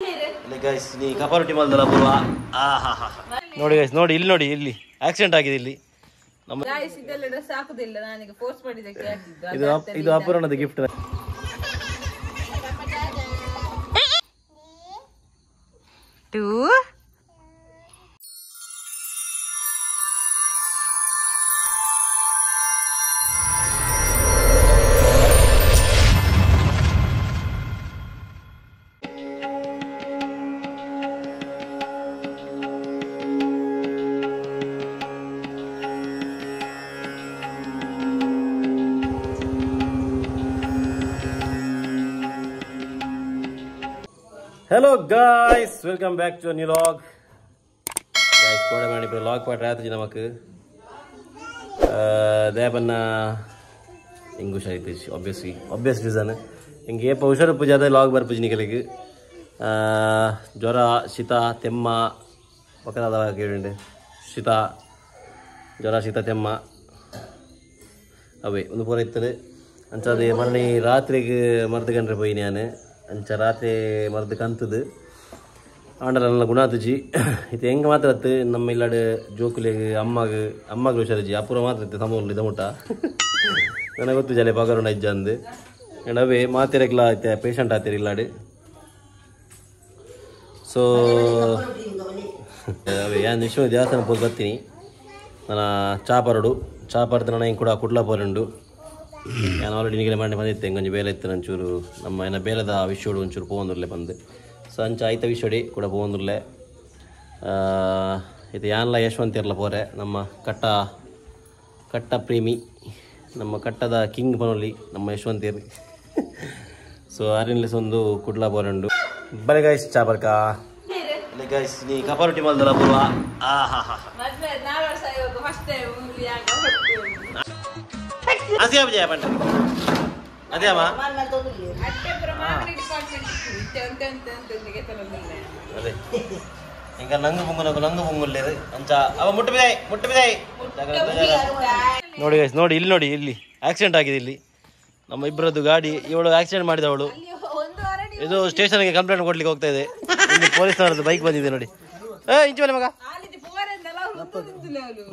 ನೀ ಕಪಾರೊಟ್ಟಿ ಮಾಡ್ದಲ್ಲ ಪೂರ್ವ ನೋಡಿ ಗೈಸ್ ನೋಡಿ ಇಲ್ಲಿ ನೋಡಿ ಇಲ್ಲಿ ಆಕ್ಸಿಡೆಂಟ್ ಆಗಿದೆ ಇಲ್ಲಿ ನಮ್ಮ ಇದು ಅಪೂರ್ಣದ gift. Hello guys welcome back to new vlog guys कोडे माडी पे व्लॉग पाट रात्री नमक देबन्न इंग्लिश आइते ऑब्वियस रीजन इंगे पौषर पूजा दा व्लॉग बर पूजनी कलिगे ज्वर शीत तेम्म पकदादा केळिंडे शीत ज्वर शीत तेम्म अवे ಒಂದು ಪೂರ ಇತ್ತದೆ ಅಂಚದೆ ಮರಣಿ ರಾತ್ರಿಗೆ ಮರ್ದಗಂಡ್ರೆ ಹೋಯಿ ನಾನು ಅಂಚ ರಾತ್ರಿ ಮರ್ದು ಕಂತದು ಆಂಡಲ ಗುಣಾತುಜಿ ಇದು ಹೆಂಗೆ ಮಾತ್ರ ನಮ್ಮ ಇಲ್ಲಾಡು ಜೋಕುಲಿಗೆ ಅಮ್ಮಗೆ ಹುಷಾರಿಜಿ ಅಪೂರ್ವ ಮಾತ್ರ ಇತ್ತು ಸಮೂಲ ಇದು ಮುಟ್ಟ ನನಗೆ ಗೊತ್ತು ಜಲೆ ಪಗರೋಣ ಇಜ್ಜ ಅಂದು ಅವೇ ಮಾತಿರಕ್ಲ ಐತೆ ಪೇಷಂಟ್ ಆತಿರಿ ಇಲ್ಲಾಡು ಸೊ ಅವೇ ಯಾನ್ ವಿಶ್ವ ದೇವಸ್ಥಾನ ಪೋದು ಬರ್ತೀನಿ ನಾನು ಚಾಪರ್ದು ನಾನು ಹಿಂಗೆ ಕೂಡ ಕುಡ್ಲ ಪೋರಂಡು ನಾನು ಆಲ್ರೆಡಿ ನಿಗಲೆ ಮಾಡಿ ಬಂದಿದ್ದೆ ಕೊಂಚ ಬೇಲೆ ಇತ್ತು ಒಂಚೂರು ನಮ್ಮ ಏನ ಬೇಲದ ವಿಷಯೋಡು ಒಂಚೂರು ಪೋವಂದಿರಲೆ ಬಂದು ಸೊ ಅಂಚ ಆಯ್ತ ವಿಷಯಡಿ ಕೂಡ ಪೋವಂದಿರಲೆ ಇದು ಯಾನ್ಲ ಯಶವಂತ ಇರಲ್ಲ ಪೋರೆ ನಮ್ಮ ಕಟ್ಟ ಪ್ರೇಮಿ ನಮ್ಮ ಕಟ್ಟದ ಕಿಂಗ್ ಬನೋಲಿ ನಮ್ಮ ಯಶವಂತೀರ್ ಸೊ ಆರಿನ್ಲೆಸ್ ಒಂದು ಕುಡ್ಲ ಪೋರಂಡು ಬಲೆ ಗೈಸ್ ಚಾಪರ್ಕ ಗೈಸ್ ನೀ ಕಪಾರೊಟ್ಟಿ ಮಾಡ್ದಲ್ಲ ಪೂರ್ವ ಅದೇ ವಿಜಯ ಪಂಡ ಅದೇ ಅಮ್ಮ ಅದೇ ಈಗ ನಂಗು ಪೊಂಗುಲ್ಲೇರು ಅಂಚ ಅವ ಮುಟ್ಟು ಬಿದಾಯ್ ನೋಡಿ ಗೈಸ್ ನೋಡಿ ಇಲ್ಲಿ ಆಕ್ಸಿಡೆಂಟ್ ಆಗಿದೆ ಇಲ್ಲಿ ನಮ್ಮ ಇಬ್ಬರದ್ದು ಗಾಡಿ ಇವಳು ಆಕ್ಸಿಡೆಂಟ್ ಮಾಡಿದವಳು ಇದು ಸ್ಟೇಷನ್ಗೆ ಕಂಪ್ಲೇಂಟ್ ಕೊಡ್ಲಿಕ್ಕೆ ಹೋಗ್ತಾ ಇದೆ ಇಲ್ಲಿ ಪೊಲೀಸ್ನವರದ್ದು ಬೈಕ್ ಬಂದಿದೆ ನೋಡಿ ಇಂಚು ಮಗ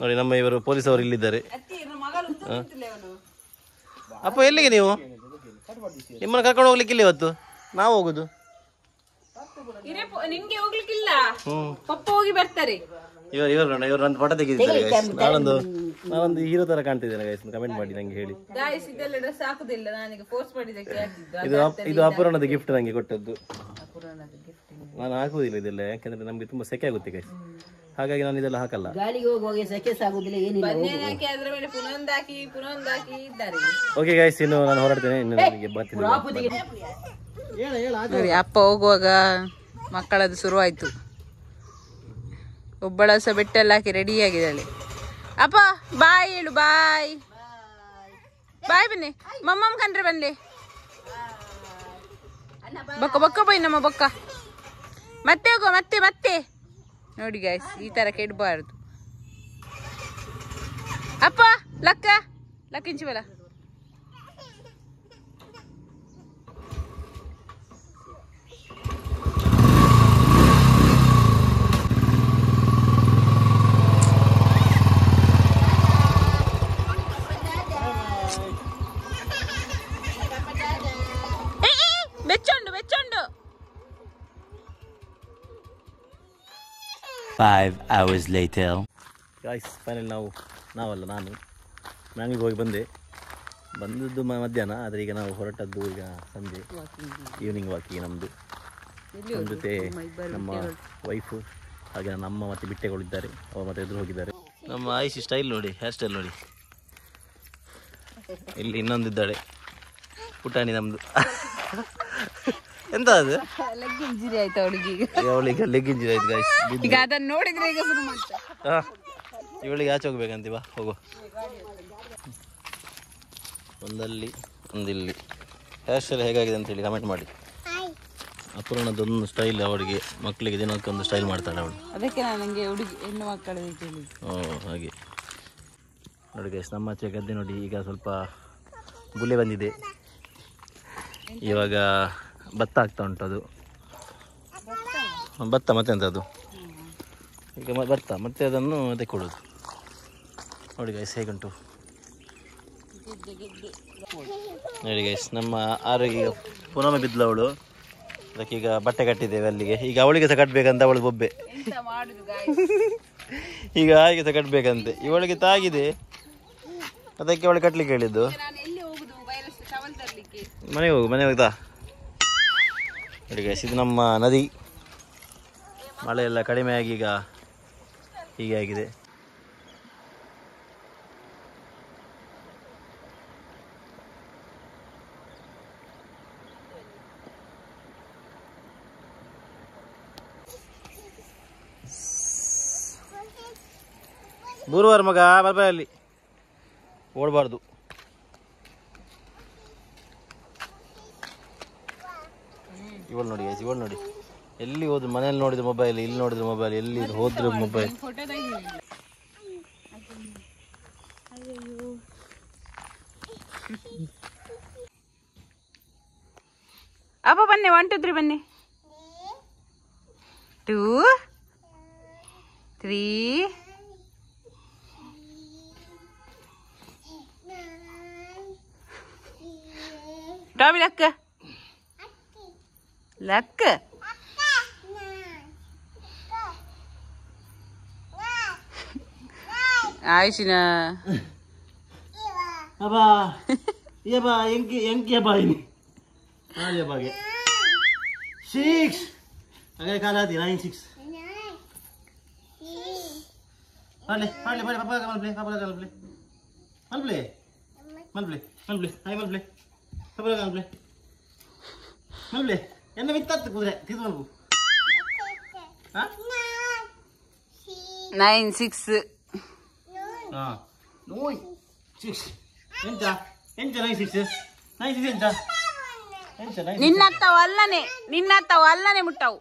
ನೋಡಿ ನಮ್ಮ ಇವರು ಪೊಲೀಸವರು ಇಲ್ಲಿದ್ದಾರೆ. ಅಪ್ಪ ಎಲ್ಲಿಗೆ ನೀವು ನಿಮ್ಮನ್ನು ಕರ್ಕೊಂಡು ಹೋಗ್ಲಿಕ್ಕೆ ಇಲ್ಲಿ ಇವತ್ತು ನಾವು ಹೋಗುದು ನಿಮ್ಗೆ ಹೋಗ್ಲಿಕ್ಕಿಲ್ಲ ಪಪ್ಪ ಹೋಗಿ ಬರ್ತಾರೆ. ಇವರು ನನ್ನ ಫೋಟೋ ತೆಗೆದಿದ್ದಾರೆ ನಾನೊಂದು ಹೀರೋ ತರ ಕಾಣ್ತಿದ್ದೇನೆ ಗೈಸ್ ಕಮೆಂಟ್ ಮಾಡಿ ನಂಗೆ ಹೇಳಿ. ಇದೆಲ್ಲ ಡ್ರೆಸ್ ಹಾಕುದಿಲ್ಲ ನನಗೆ ಫೋರ್ಸ್ ಮಾಡಿದಕ್ಕೆ ಇದು ಅಪೂರ್ಣದ ಗಿಫ್ಟ್ ನಂಗೆ ಕೊಟ್ಟದ್ದು. ನಾನು ಹಾಕುವುದಿಲ್ಲ ಇದೆಲ್ಲ ಯಾಕಂದ್ರೆ ನಮ್ಗೆ ತುಂಬಾ ಸೆಕೆ ಆಗುತ್ತೆ ಗೈಸ್ ಹಾಗಾಗಿ ನಾನು ಇದೆಲ್ಲ ಹಾಕಲ್ಲ. ಗಾಳಿಗೆ ಹೋಗುವಾಗ ಸೆಕೆ ಸಾಗುದಿಲ್ಲ ಏನಿಲ್ಲ ಅದ್ರ ಮೇಲೆ ಪುನೊಂದಾಕಿ ಇದ್ದಾರೆ. ಓಕೆ ಗೈಸ್ ಇನ್ನು ನಾನು ಹೊರಡ್ತೇನೆ ಇನ್ನು ನನಗೆ ಬರ್ತೀನಿ. ಅಪ್ಪ ಹೋಗುವಾಗ ಮಕ್ಕಳದ್ದು ಶುರುವಾಯ್ತು. ಒಬ್ಬಳ ಸಹ ಬೆಟ್ಟೆಲ್ಲ ಹಾಕಿ ರೆಡಿ ಆಗಿದ್ದಾಳೆ. ಅಪ್ಪ ಬಾಯ್ ಹೇಳು ಬಾಯ್ ಬನ್ನಿ ಮಮ್ಮಮ್ಮ ಕಂಡ್ರೆ ಬನ್ನಿ ಬೊಕ್ಕ ಬೈ ನಮ್ಮ ಬೊಕ್ಕ ಮತ್ತೆ ಹೋಗೋ ಮತ್ತೆ ನೋಡಿ ಗಾಯ್ಸ್ ಈ ತರ ಕೆಡಬಾರ್ದು. ಅಪ್ಪ ಲಕ್ಕ ಇಂಚು ಬಲ ಬೆಚ್ಚೊಂಡು 5 hours later guys ಫೈನಲ್ ನಾನು ಮ್ಯಾಂಗಿಗೆ ಹೋಗಿ ಬಂದದ್ದು ಮಧ್ಯಾಹ್ನ ಆದರೆ ಈಗ ನಾವು ಹೊರಟದ್ದು ಈಗ ಸಂಜೆ ಈವ್ನಿಂಗ್ ವಾಕಿಗೆ ನಮ್ಮದು ನಮ್ಮ ಜೊತೆ ನಮ್ಮ ವೈಫು ಹಾಗೆ ನನ್ನ ಅಮ್ಮ ಮತ್ತು ಬಿಟ್ಟೆಗಳಿದ್ದಾರೆ ಅವ್ರು ಮತ್ತೆ ಎದುರು ಹೋಗಿದ್ದಾರೆ. ನಮ್ಮ ಆಯಿಸಿ ಸ್ಟೈಲ್ ನೋಡಿ ಹೇರ್ ಸ್ಟೈಲ್ ನೋಡಿ ಇಲ್ಲಿ ಇನ್ನೊಂದಿದ್ದಾಳೆ ಪುಟಾಣಿ ನಮ್ಮದು ಎಂತ ಅದು ಲೆಗ್ ಇಂಜುರಿ ಆಯ್ತು ಅವಳಿಗೆ ಲೆಗ್ ಇಂಜುರಿ ಆಯ್ತು ಗೈಸ್. ಈಗ ಅದನ್ನ ನೋಡಿದ್ರೆ ಈಗ ಶುರು ಮಾಡ್ತಾ ಇವಳಿಗೆ ಆಚೆ ಹೋಗ್ಬೇಕಂತೀವ ಹೋಗೋ ಒಂದಲ್ಲಿ ಒಂದಿಲ್ಲಿ ಹೇರ್ ಸ್ಟೈಲ್ ಹೇಗಾಗಿದೆ ಅಂತ ಹೇಳಿ ಕಮೆಂಟ್ ಮಾಡಿ. ಅಪೂರ್ಣದೊಂದು ಸ್ಟೈಲ್ ಅವಳಿಗೆ ಮಕ್ಕಳಿಗೆ ದಿನಕ್ಕೆ ಒಂದು ಸ್ಟೈಲ್ ಮಾಡ್ತಾಳೆ ಅವಳು. ಅದಕ್ಕೆ ನನಗೆ ಹುಡುಗಿ ಹೆಣ್ಣು ಮಕ್ಕಳ ಹಾಗೆ ನೋಡಿ ಗೈಸ್ ನಮ್ಮ ಆಚೆ ಗದ್ದೆ ನೋಡಿ ಈಗ ಸ್ವಲ್ಪ ಗುಲೆ ಬಂದಿದೆ. ಇವಾಗ ಭತ್ತ ಆಗ್ತಾ ಉಂಟು ಅದು ಭತ್ತ ಮತ್ತೆ ಎಂತ ಅದು ಈಗ ಭತ್ತ ಮತ್ತೆ ಅದನ್ನು ಅದಕ್ಕೆ ಕೊಡೋದು. ನೋಡಿ ಗೈಸ್ ಹೇಗುಂಟು ನೋಡಿ ಗೈಸ್. ನಮ್ಮ ಆರೋಗ್ಯ ಈಗ ಪುನಃ ಬಿದ್ದಲವಳು, ಅದಕ್ಕೀಗ ಬಟ್ಟೆ ಕಟ್ಟಿದ್ದೇವೆ ಅಲ್ಲಿಗೆ. ಈಗ ಅವಳಿಗೆ ಸಹ ಕಟ್ಟಬೇಕಂತ ಅವಳು ಬೊಬ್ಬೆ, ಈಗ ಹಾಗೆ ಸಹ ಕಟ್ಟಬೇಕಂತೆ. ಇವಳಿಗೆ ತಾಗಿದೆ, ಅದಕ್ಕೆ ಅವಳು ಕಟ್ಲಿಕ್ಕೆ ಹೇಳಿದ್ದು. ಮನೆಗೆ ಹೋಗು, ಮನೆ ಹೋಗ್ತಾ ನೋಡಿ ಗೈಸ್. ಇದು ನಮ್ಮ ನದಿ, ಮಳೆ ಎಲ್ಲ ಕಡಿಮೆ ಆಗಿ ಈಗ ಹೀಗೆ ಆಗಿದೆ. ಗುರುವಾರ ಮಗ ಬರ್ಬರಲ್ಲಿ ಓಡಬಾರ್ದು. ಇವಳು ನೋಡಿ ಗೈಸ್, ಇವಳು ನೋಡಿ ಎಲ್ಲಿ ಹೋದ್ರು, ಮನೇಲಿ ನೋಡಿದ್ರು ಮೊಬೈಲ್, ಇಲ್ಲಿ ನೋಡಿದ್ರು ಮೊಬೈಲ್, ಎಲ್ಲಿ ಹೋದ್ರು ಮೊಬೈಲ್. ಅಪ್ಪ ಬನ್ನಿ, 1 2 3 ಬನ್ನಿ. 2 3 ಟಾಬಿ ಲಕ್ಕ ಲಕ್ಕ ಆಯ್ಸಿನ ಅಬ್ಬಾ ಏಬಾ ಎಂಕಿ ಎಂಕಿ ಅಬ್ಬಾ ini ಹಾಗೆ ಬಾಗೆ 6 ಅಗೇ ಕಾಲಾತಿ 9 6 Male, male, male, papa ka malple, papa ka malple. Malple. Malple, malple, hai malple. Papa ka malple. Malple. Enna vittattu kudre, tidu malpu. Ha? 9 6 Ha. Noi. 6. Enta. Enta 9 6. 9 6 enta. Enta 9. ನಿನ್ನತ್ತವ ಅಲ್ಲನೆ ಮುಟ್ಟವು.